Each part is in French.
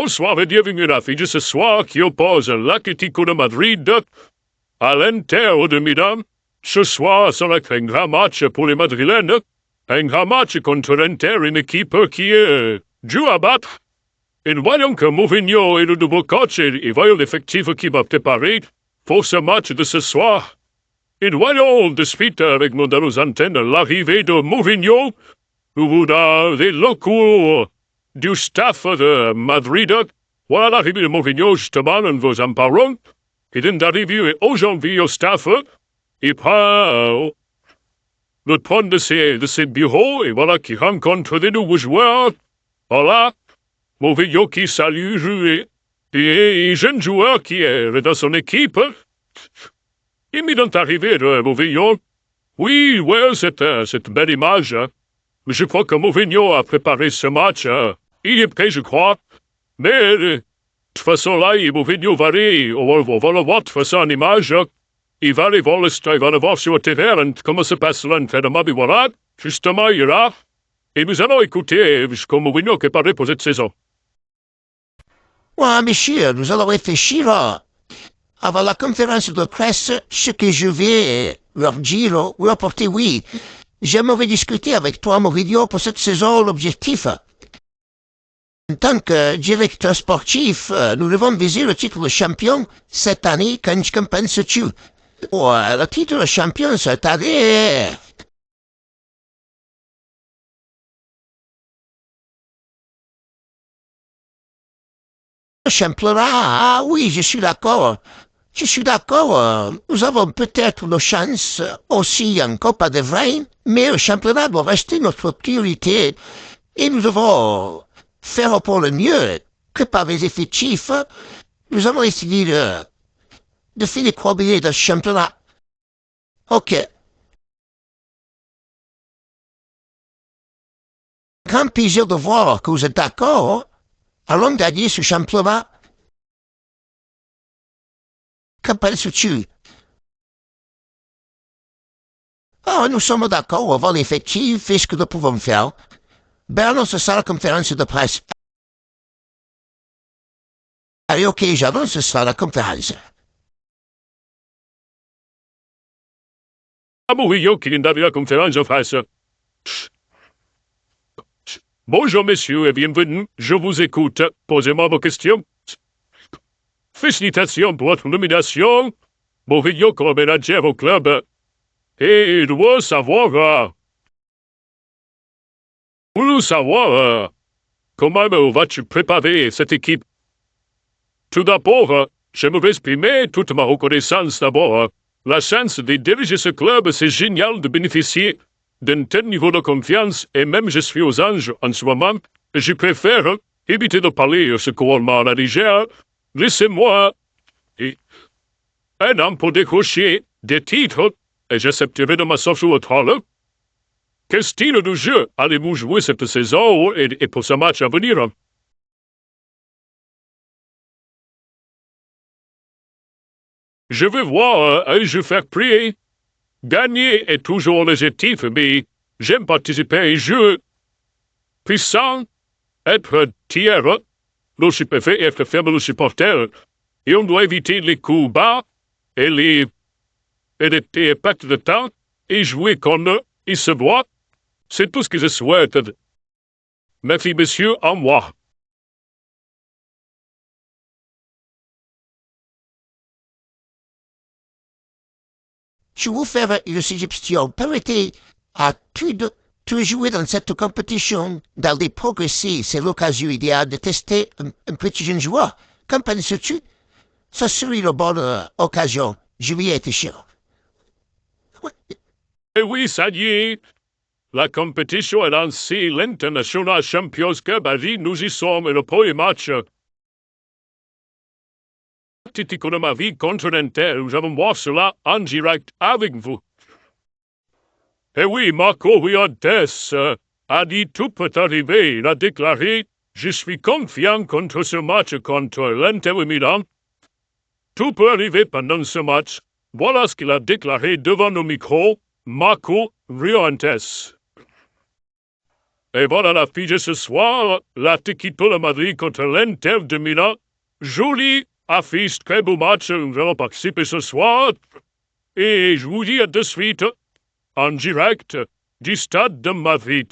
Bonsoir et bienvenue à l'affiche de ce soir qui oppose l'Atlético de Madrid à l'Inter de Milan. Ce soir, ça va être un grand match pour les Madrilènes. Un grand match contre l'Inter, une équipe qui est due à battre. Et nous voyons que Mourinho est le nouveau coach et voyons l'effectif qui va préparer pour ce match de ce soir. Et nous voyons de suite avec nos antennes l'arrivée de Mourinho ou des locaux du staff de Madrid. Voilà l'arrivée de Mourinho, justement, nous vous en parlons. Il vient d'arriver aujourd'hui au staff. Il prend le trône de ses bureaux et voilà qu'il rencontre des nouveaux joueurs. Voilà, Mourinho qui salue et jeune joueur qui est dans son équipe. Il m'est donc arrivé de Mourinho. Oui, ouais, cette belle image. Mais je crois que Mourinho a préparé ce match. Il est prêt, je crois. Mais de toute façon, là, Mourinho va aller, on va le voir de toute façon en image. Il va aller voir le voir sur le terrain comment se passe l'entraînement. Et voilà, justement, il est là. Et nous allons écouter ce Mourinho qui parlait pour cette saison. Ouais, monsieur, nous allons réfléchir avant la conférence de presse ce que je vais leur dire ou apporter, oui. J'aimerais discuter avec toi, Mourinho, pour cette saison, l'objectif. En tant que directeur sportif, nous devons viser le titre de champion cette année. Qu'en penses-tu? Ouais, le titre de champion cette année. Le championnat, ah oui, je suis d'accord. Je suis d'accord, nous avons peut-être nos chances aussi en Copa del Rey, mais le championnat doit rester notre priorité et nous devons faire pour le mieux. Que par les effectifs, nous allons essayer de faire les combinés de championnat. Ok. Grand plaisir de voir que vous êtes d'accord. Allons gagner ce championnat. Qu'en penses-tu? Ah, nous sommes d'accord avant l'effectif et ce que nous pouvons faire. Annonce ça à la conférence de presse. Allez, ok, j'annonce ça à la conférence. Mourinho qui vient d'arriver à la conférence de presse. Bonjour messieurs et bienvenue, je vous écoute. Posez-moi vos questions. Félicitations pour votre nomination, Mourinho comme manager au club. Et je veux savoir, comment vas-tu préparer cette équipe. Tout d'abord, j'aimerais exprimer toute ma reconnaissance d'abord. La chance de diriger ce club, c'est génial de bénéficier d'un tel niveau de confiance, et même je suis aux anges en ce moment, je préfère éviter de parler ce couronnement à la légère. Laissez-moi un an pour décrocher des titres, et j'accepterai de m'asseoir sur le trône. Quel style de jeu allez-vous jouer cette saison et pour ce match à venir? Je veux voir un jeu fair play. Gagner est toujours l'objectif, mais j'aime participer à un jeu puissant, être tiers, le supporter, être ferme le supporter, et on doit éviter les coups bas et les pertes de temps et jouer comme il se doit. C'est tout ce que je souhaite. Merci, monsieur, au revoir. Je vous faire une suggestion. Permettez-tu de jouer dans cette compétition, d'aller progresser? C'est l'occasion idéale de tester un petit jeune joueur. Qu'en penses-tu? Ça serait une bonne occasion. Je vais y être sûr. Eh oui, ça y est. La compétition est lancée. L'International Champions Cup a dit nous y sommes et le premier match. Atlético de Madrid contre l'Inter. Nous allons voir cela en direct avec vous. Eh oui, Marco Riantes a dit tout peut arriver. Il a déclaré « Je suis confiant contre ce match contre l'Inter de Milan. Tout peut arriver pendant ce match. » Voilà ce qu'il a déclaré devant nos micros, Marco Riantes. Et voilà l'affiche de ce soir, l'Atlético de Madrid contre l'Inter de Milan. Jolie affiche, très beau match, nous allons participer ce soir. Et je vous dis à de suite, en direct du stade de Madrid.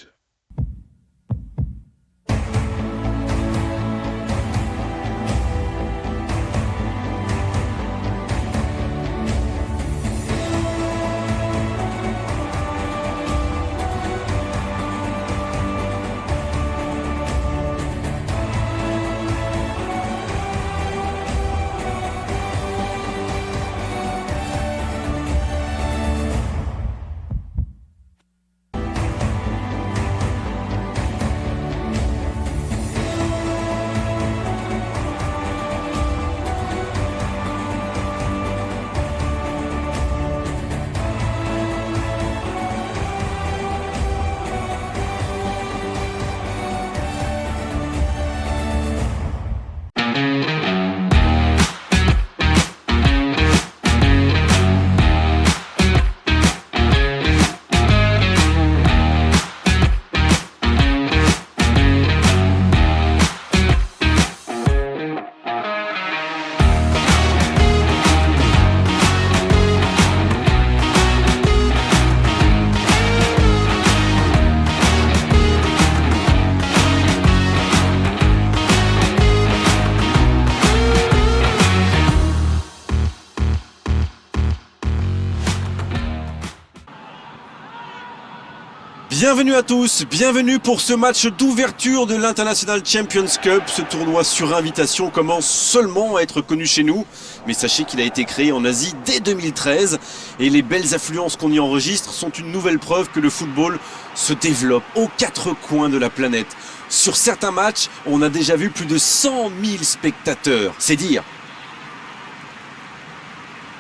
Bienvenue à tous, bienvenue pour ce match d'ouverture de l'International Champions Cup. Ce tournoi sur invitation commence seulement à être connu chez nous, mais sachez qu'il a été créé en Asie dès 2013 et les belles affluences qu'on y enregistre sont une nouvelle preuve que le football se développe aux quatre coins de la planète. Sur certains matchs, on a déjà vu plus de 100 000 spectateurs, c'est dire.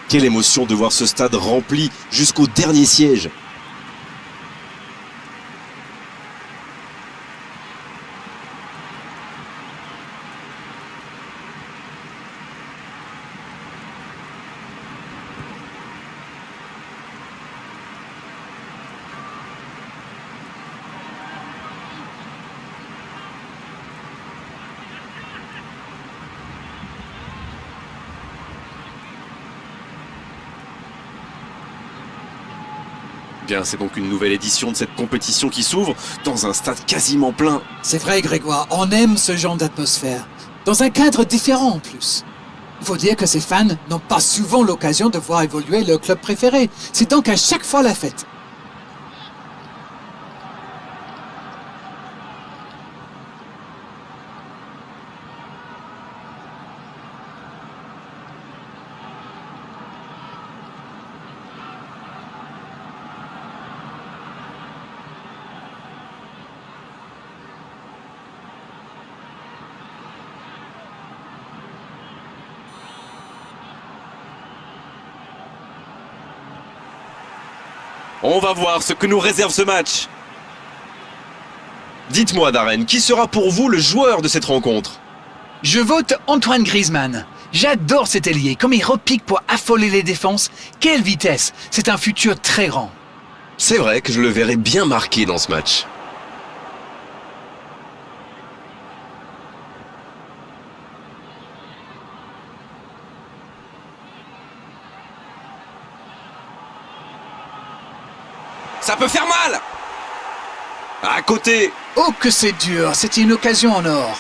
Quelle émotion de voir ce stade rempli jusqu'au dernier siège. Bien, c'est donc une nouvelle édition de cette compétition qui s'ouvre dans un stade quasiment plein. C'est vrai, Grégoire, on aime ce genre d'atmosphère. Dans un cadre différent en plus. Il faut dire que ces fans n'ont pas souvent l'occasion de voir évoluer leur club préféré. C'est donc à chaque fois la fête. On va voir ce que nous réserve ce match. Dites-moi, Darren, qui sera pour vous le joueur de cette rencontre? Je vote Antoine Griezmann. J'adore cet ailier, comme il repique pour affoler les défenses. Quelle vitesse! C'est un futur très grand. C'est vrai que je le verrai bien marqué dans ce match. Ça peut faire mal! À côté! Oh que c'est dur, c'était une occasion en or.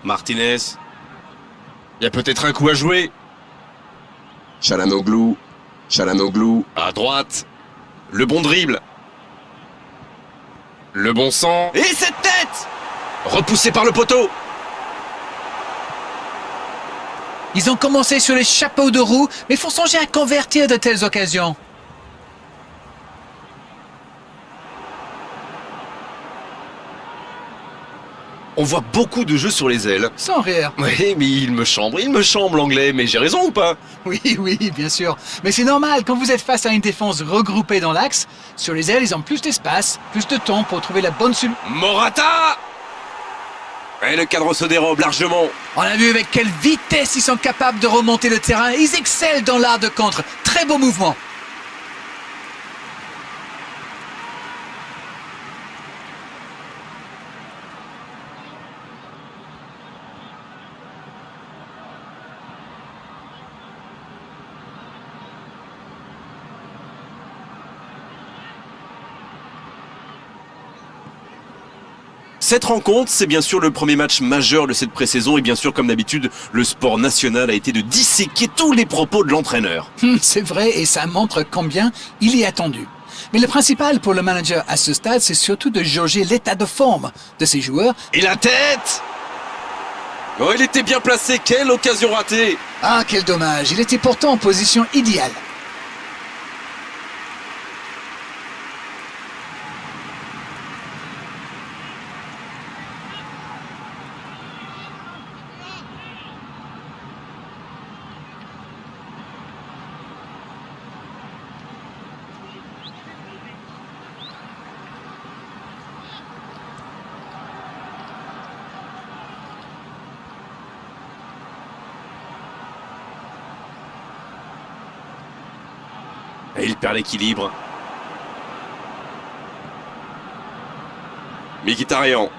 Martinez. Il y a peut-être un coup à jouer. Çalhanoğlu. Çalhanoğlu. À droite. Le bon dribble. Le bon sang. Et cette tête! Repoussé par le poteau. Ils ont commencé sur les chapeaux de roue, mais faut songer à convertir de telles occasions. On voit beaucoup de jeux sur les ailes. Sans rire. Oui, mais il me chambre l'anglais, mais j'ai raison ou pas? Oui, oui, bien sûr. Mais c'est normal, quand vous êtes face à une défense regroupée dans l'axe, sur les ailes, ils ont plus d'espace, plus de temps pour trouver la bonne solution. Morata! Et le cadre se dérobe largement. On a vu avec quelle vitesse ils sont capables de remonter le terrain. Ils excellent dans l'art de contre. Très beau mouvement. Cette rencontre, c'est bien sûr le premier match majeur de cette pré-saison et bien sûr, comme d'habitude, le sport national a été de disséquer tous les propos de l'entraîneur. C'est vrai et ça montre combien il est attendu. Mais le principal pour le manager à ce stade, c'est surtout de jauger l'état de forme de ses joueurs. Et la tête! Oh, il était bien placé, quelle occasion ratée! Ah, quel dommage. Il était pourtant en position idéale. Et il perd l'équilibre. Mkhitaryan.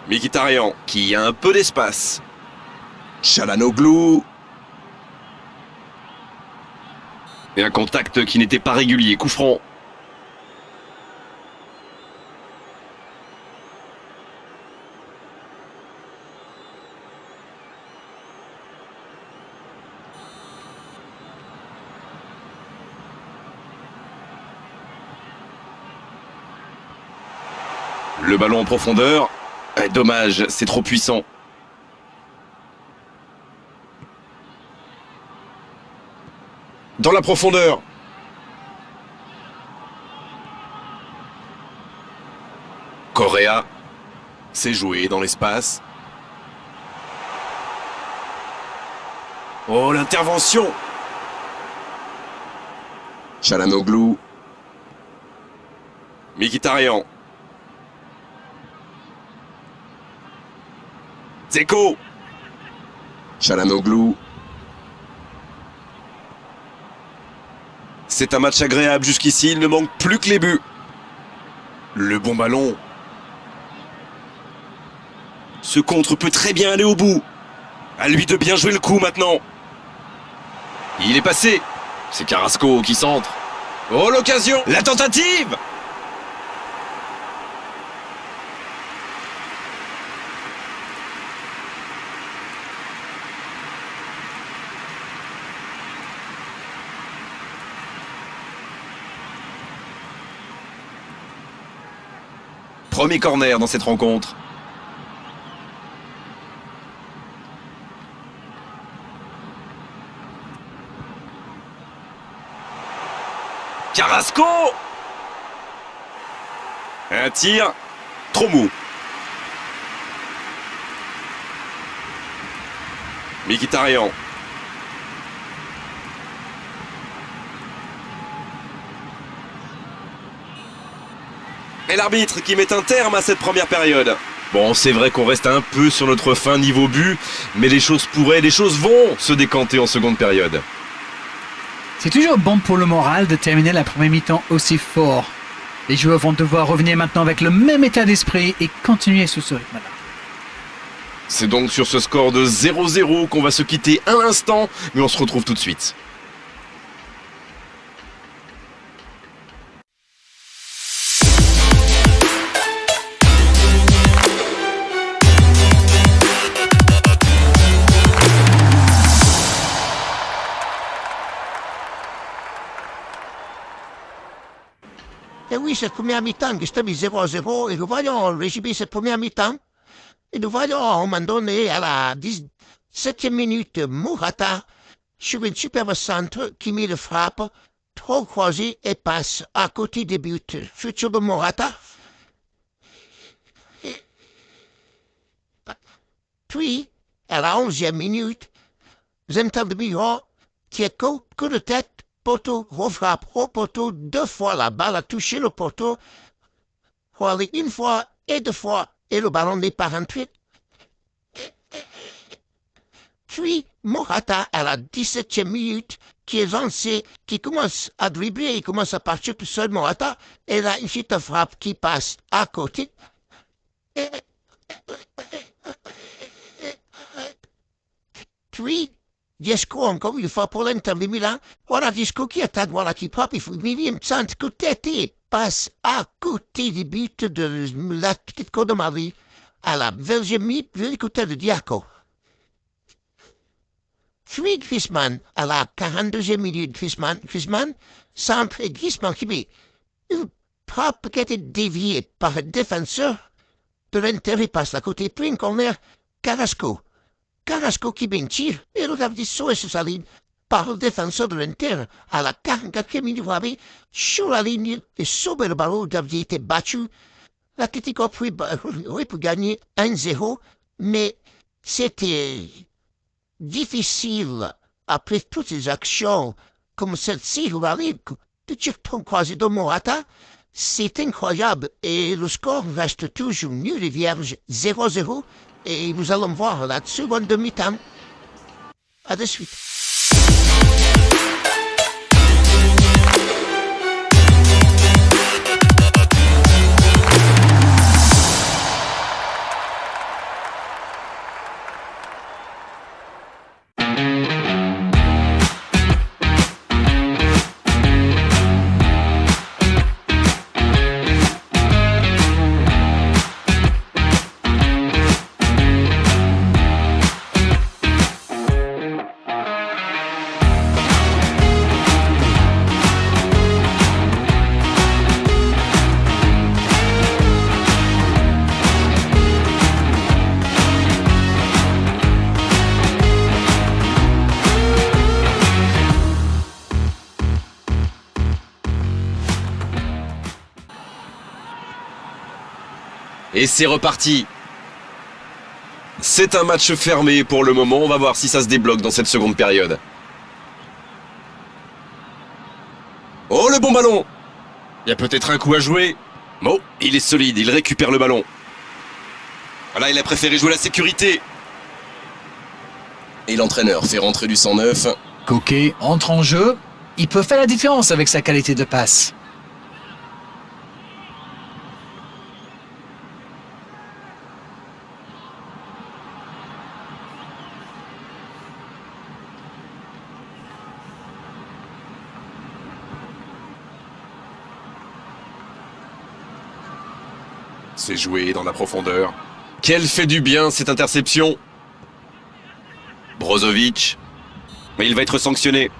Mkhitaryan qui a un peu d'espace. Çalhanoğlu. Et un contact qui n'était pas régulier. Coup franc. Le ballon en profondeur. Dommage, c'est trop puissant. Dans la profondeur. Correa. C'est joué dans l'espace. Oh, l'intervention. Çalhanoğlu. Mkhitaryan. Dzeko. Çalhanoğlu. C'est un match agréable jusqu'ici, il ne manque plus que les buts. Le bon ballon. Ce contre peut très bien aller au bout. À lui de bien jouer le coup maintenant. Il est passé. C'est Carrasco qui centre. Oh, l'occasion. La tentative. Premier corner dans cette rencontre. Carrasco. Un tir trop mou. Mkhitaryan. Et l'arbitre qui met un terme à cette première période. Bon, c'est vrai qu'on reste un peu sur notre fin niveau but, mais les choses vont se décanter en seconde période. C'est toujours bon pour le moral de terminer la première mi-temps aussi fort. Les joueurs vont devoir revenir maintenant avec le même état d'esprit et continuer sous ce rythme-là. C'est donc sur ce score de 0-0 qu'on va se quitter un instant, mais on se retrouve tout de suite. Et oui, cette première mi-temps qui était 0-0, et nous voyons résumer cette première mi-temps. Et nous voyons, à un moment donné, à la 17e minute, Morata, sur une superbe centre, qui met le frappe, trop croisé et passe à côté des buts. Futur de Morata. à la 11e minute, Zental de Miron, Tieco, coup de tête, poteau, refrappe au poteau, 2 fois la balle a touché le poteau, aller 1 fois et 2 fois, et le ballon n'est pas rentré. Puis Morata à la 17e minute, qui est lancé, qui commence à dribbler, il commence à partir tout seul, Morata, et là, une petite frappe qui passe à côté. Puis, Disco encore une fois pour l'Inter de Milan. Voilà Disco qui attaque, voilà qui pop, il faut une centre coup de tête et passe à côté du but de la petite côte de Marie à la 20e minute de l'écouteur de Diaco. Puis Griezmann à la 42e minute, Griezmann, centre et Griezmann qui met une frappe qui a été déviée par un défenseur de l'Inter, il passe à côté, puis une corner, Carrasco qui met un tir, et le David sauvé sur sa ligne par le défenseur de l'Inter à la 44e minute, vous avez sur la ligne, et sauvé le ballon, David était battu. L'Atlético aurait pu gagner 1-0, mais c'était difficile, après toutes ces actions comme celle-ci, vous voyez, de Tirton croisé de Morata, c'est incroyable, et le score reste toujours nul et vierge 0-0, et nous allons voir la seconde demi-temps. À de suite. Et c'est reparti. C'est un match fermé pour le moment. On va voir si ça se débloque dans cette seconde période. Oh, le bon ballon. Il y a peut-être un coup à jouer. Bon, il est solide, il récupère le ballon. Voilà, il a préféré jouer la sécurité. Et l'entraîneur fait rentrer du 109. Coquet entre en jeu. Il peut faire la différence avec sa qualité de passe. C'est joué dans la profondeur. Quelle fait du bien cette interception. Brozovic. Mais il va être sanctionné.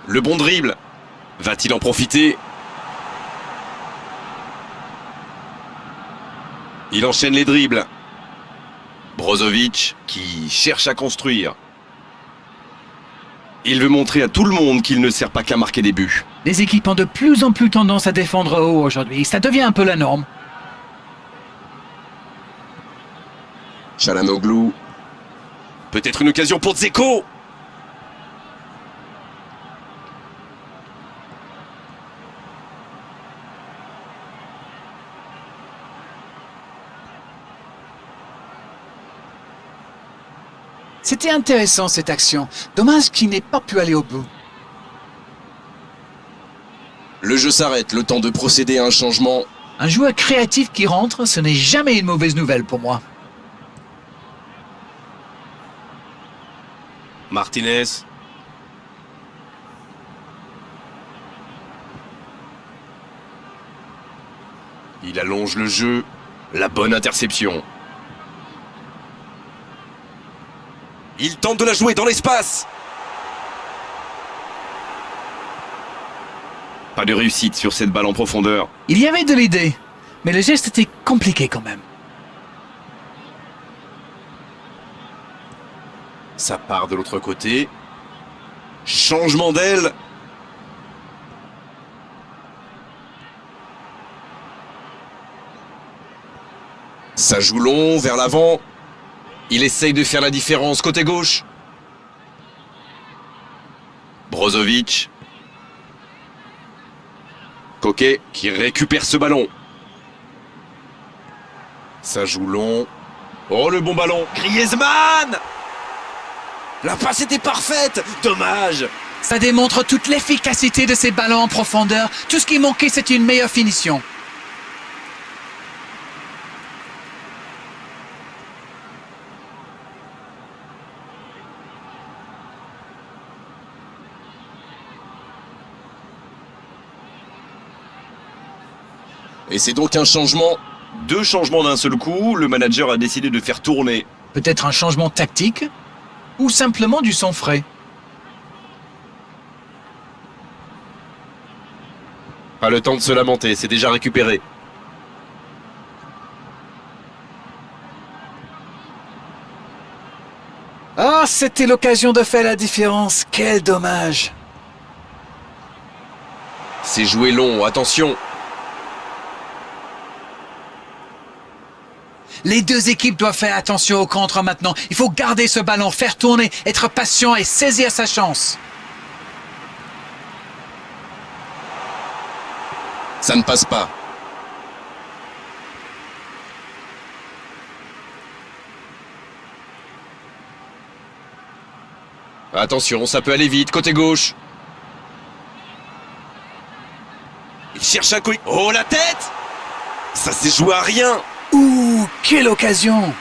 Le bon dribble. Va-t-il en profiter? Il enchaîne les dribbles. Brozovic qui cherche à construire. Il veut montrer à tout le monde qu'il ne sert pas qu'à marquer des buts. Les équipes ont de plus en plus tendance à défendre haut aujourd'hui. Ça devient un peu la norme. Çalhanoğlu. Peut-être une occasion pour Dzeko. C'était intéressant cette action. Dommage qu'il n'ait pas pu aller au bout. Le jeu s'arrête, le temps de procéder à un changement. Un joueur créatif qui rentre, ce n'est jamais une mauvaise nouvelle pour moi. Martinez. Il allonge le jeu. La bonne interception. Il tente de la jouer dans l'espace. Pas de réussite sur cette balle en profondeur. Il y avait de l'idée, mais le geste était compliqué quand même. Ça part de l'autre côté. Changement d'aile. Ça joue long vers l'avant. Il essaye de faire la différence côté gauche. Brozovic. Coquet qui récupère ce ballon. Ça joue long. Oh, le bon ballon. Griezmann! La passe était parfaite. Dommage. Ça démontre toute l'efficacité de ces ballons en profondeur. Tout ce qui manquait, c'était une meilleure finition. Et c'est donc un changement. 2 changements d'un seul coup. Le manager a décidé de faire tourner. Peut-être un changement tactique ou simplement du sang frais. Pas le temps de se lamenter, c'est déjà récupéré. Ah, c'était l'occasion de faire la différence. Quel dommage. C'est joué long, attention. Les deux équipes doivent faire attention au contre maintenant. Il faut garder ce ballon, faire tourner, être patient et saisir sa chance. Ça ne passe pas. Attention, ça peut aller vite, côté gauche. Il cherche un coup. Oh, la tête! Ça s'est joué à rien. Ouh, quelle occasion!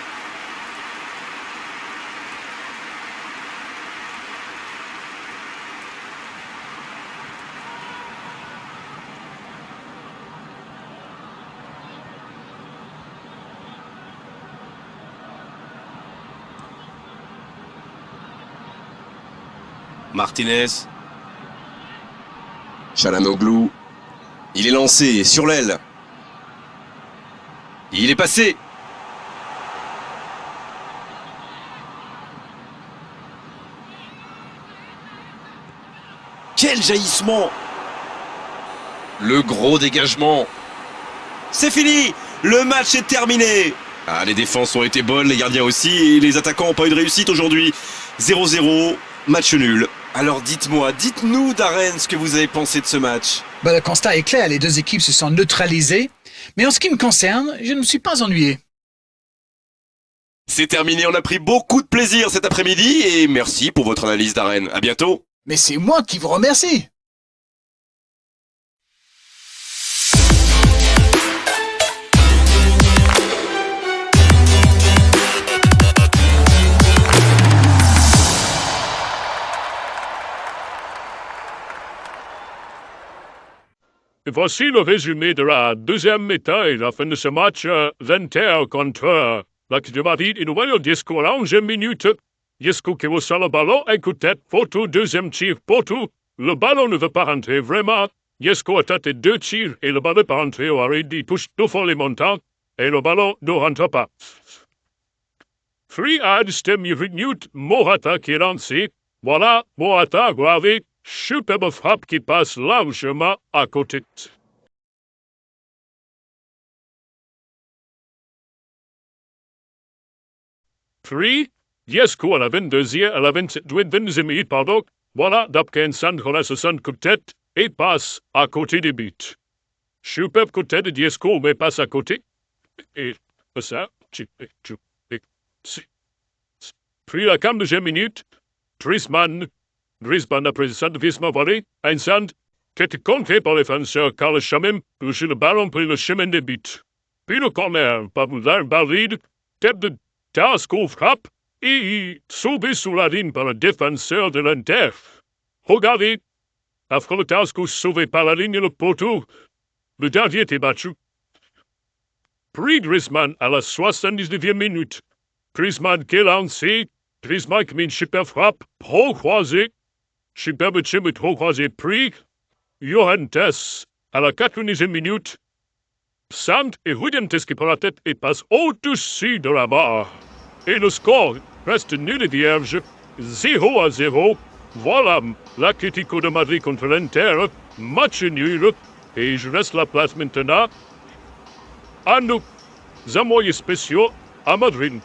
Martinez. Çalhanoğlu. Il est lancé sur l'aile. Il est passé. Quel jaillissement! Le gros dégagement. C'est fini! Le match est terminé! Ah, les défenses ont été bonnes, les gardiens aussi, et les attaquants n'ont pas eu de réussite aujourd'hui. 0-0, match nul. Alors dites-nous Darren ce que vous avez pensé de ce match. Le constat est clair, les deux équipes se sont neutralisées. Mais en ce qui me concerne, je ne me suis pas ennuyé. C'est terminé, on a pris beaucoup de plaisir cet après-midi, et merci pour votre analyse Darren. À bientôt! Mais c'est moi qui vous remercie. Et voici le résumé de la deuxième mi-temps et la fin de ce match l'Inter contre l'Atlético Madrid. Et nous voyons Disco à la 11e minute. Disco qui reçoit le ballon, un coup de tête, Porto, deuxième tir, Porto. Le ballon ne veut pas rentrer vraiment. Disco a tenté 2 tirs et le ballon n'est pas rentré. Au arrêt, il touche 2 fois les montants et le ballon ne rentre pas. Free à 10e minute, Morata qui est lancé. Voilà, Morata, grave. Superbe frappe qui passe largement à côté. Puis, Diesco à la 22e minute, pardon. Voilà, d'après un centre, la 60 coup de tête et passe à côté des buts. Superbe coup de tête de Diesco, mais passe à côté. Et ça, puis la 42e minute, Griezmann après le centre, Griezmann volé, un centre qui était contré par le défenseur Carlos Chamem pour jouer le ballon pour le chemin des buts. Puis le corner, par un balle vide, tête de Tasco frappe et sauvé sous la ligne par le défenseur de l'Inter. Regardez, après le Tasco sauvé par la ligne le poteau, le gardien était battu. Puis Griezmann à la 79e minute. Griezmann qui est lancé, Chris Mike met une super frappe, pro croisé. Superbe tir trop croisé pris. Johan Tess à la 90e minute. Sant et Rudientes qui prend la tête et passe au-dessus de la barre. Et le score reste nul et vierge, 0-0. Voilà l'Atlético de Madrid contre l'Inter, match nul. Et je laisse la place maintenant à nos envoyés spéciaux à Madrid.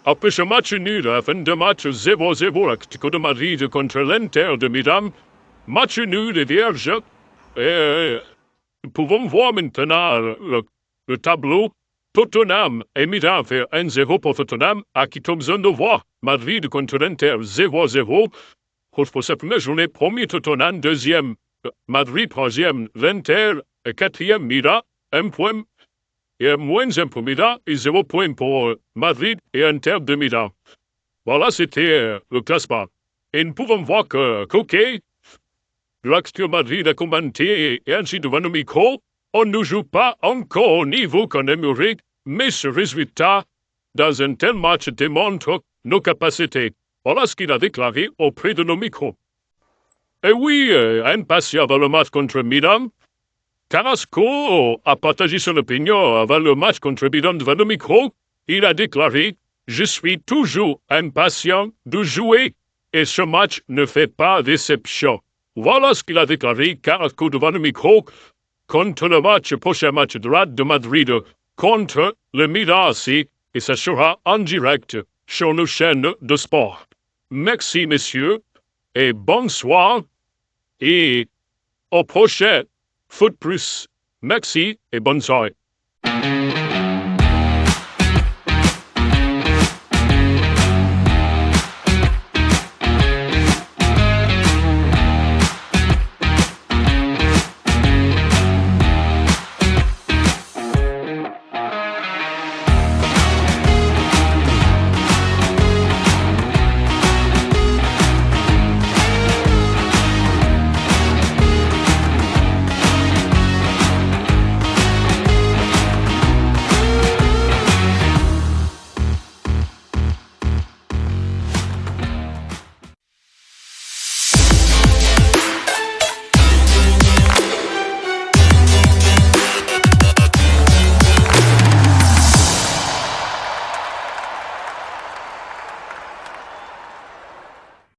Après ce match nul, à la fin de match 0-0, l'Atlético de Madrid contre l'Inter de Milan, match nul et vierge. Et nous pouvons voir maintenant le tableau. Tottenham et Milan fait 1-0 pour Tottenham, à qui tombe de voir. Madrid contre l'Inter 0-0. Pour cette première journée, premier Tottenham, deuxième Madrid, troisième l'Inter, et quatrième Milan, 1 point. Et moins 1 pour Milan et 0 point pour Madrid et Inter de Milan. Voilà, c'était le classement. Et nous pouvons voir que Coquet, l'Atlético Madrid a commenté et ainsi devant nos micros, on ne joue pas encore au niveau qu'on aimerait, mais ce résultat, dans un tel match, démontre nos capacités. Voilà ce qu'il a déclaré auprès de nos micros. Et oui, impatient avant le match contre Milan, Carrasco a partagé son opinion avant le match contre Milan devant le micro. Il a déclaré « Je suis toujours impatient de jouer et ce match ne fait pas déception ». Voilà ce qu'il a déclaré Carrasco devant le micro contre le prochain match de Madrid contre le Milan aussi, et ça sera en direct sur nos chaînes de sport. Merci messieurs et bonsoir et au prochain Foot Plus. Merci et bonne soirée.